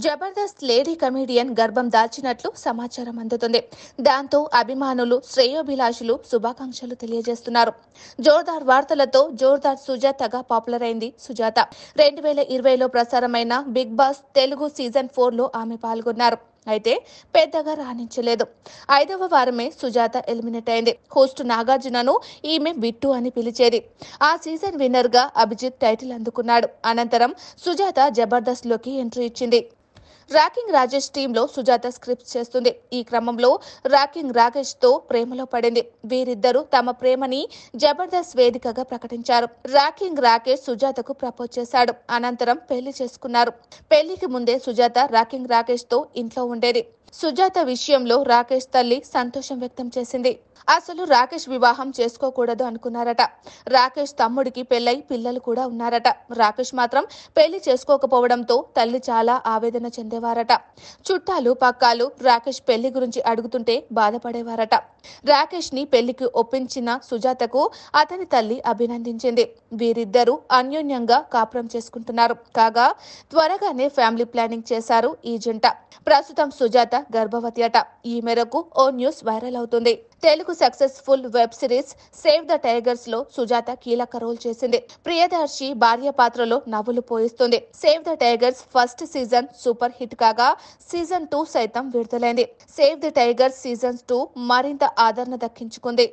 Jabardasth lady comedian గర్భం దాల్చినట్లు సమాచారం అందుతుంది. దాంతో అభిమానులు, శ్రేయోభిలాషులు శుభాకాంక్షలు తెలియజేస్తున్నారు. జోర్దార్ వార్తలతో జోర్దార్ సుజాతగా పాపులర్ అయింది సుజాత. 2020లో ప్రసారమైన బిగ్ బాస్ తెలుగు సీజన్ 4లో ఆమె పాల్గొన్నారు. అయితే పెద్దగా రాణించలేదు. 5వ వారమే సుజాత ఎలిమినేట్ అయింది. హోస్ట్ నాగార్జునను ఈమె బిట్టు అని పిలిచేది. ఆ సీజన్ విన్నర్ గా అభిజిత్ టైటిల్ అందుకున్నాడు. అనంతరం సుజాత జబర్దస్త్ లోకి ఎంట్రీ ఇచ్చింది. రాకింగ్ రాజేష్ టీంలో సుజాత స్క్రిప్ట్స్ చేస్తుంది. ఈ క్రమంలో రాకింగ్ రాకేష్ తో ప్రేమలో పడింది. వీరిద్దరూ తమ ప్రేమని జబర్దస్త్ వేదికగా ప్రకటించారు. రాకింగ్ రాకేష్ సుజాతకు ప్రపోజ్ చేశాడు. అనంతరం పెళ్లి చేసుకున్నారు. పెళ్లికి ముందే సుజాత రాకింగ్ రాకేష్ తో ఇంట్లో ఉండేది. సుజాత విషయంలో రాకేష్ తల్లి సంతోషం వ్యక్తం చేసింది. అసలు రాకేష్ వివాహం చేసుకోకూడదు అనుకున్నారట. రాకేష్ తమ్ముడికి పెళ్లై పిల్లలు కూడా ఉన్నారట. రాకేష్ మాత్రం పెళ్లి చేసుకోకపోవడంతో తల్లి చాలా ఆవేదన చెందేవారట. చుట్టాలు పక్కాలు రాకేష్ పెళ్లి గురించి అడుగుతుంటే బాధపడేవారట. రాకేష్ ని పెళ్లికి ఒప్పించిన సుజాతకు అతని తల్లి అభినందించింది. వీరిద్దరూ అన్యోన్యంగా కాపురం చేసుకుంటున్నారు. కాగా త్వరగానే ఫ్యామిలీ ప్లానింగ్ చేశారు ఈ జంట. ప్రస్తుతం సుజాత గర్భవతి అట. ఈ మేరకు ఓ న్యూస్ వైరల్ అవుతుంది. Telugu successful web series save the tigers లో సుజాత కీలక రోల్ చేసింది. ప్రియదర్శి భార్య పాత్రలో నవ్వులు పోయిస్తుంది. Save the tigers first season super hit కాగా సీజన్ 2 సైతం విడుదలైంది. సేవ్ ద టైగర్స్ సీజన్ 2 మరింత ఆదరణ దక్కించుకుంది.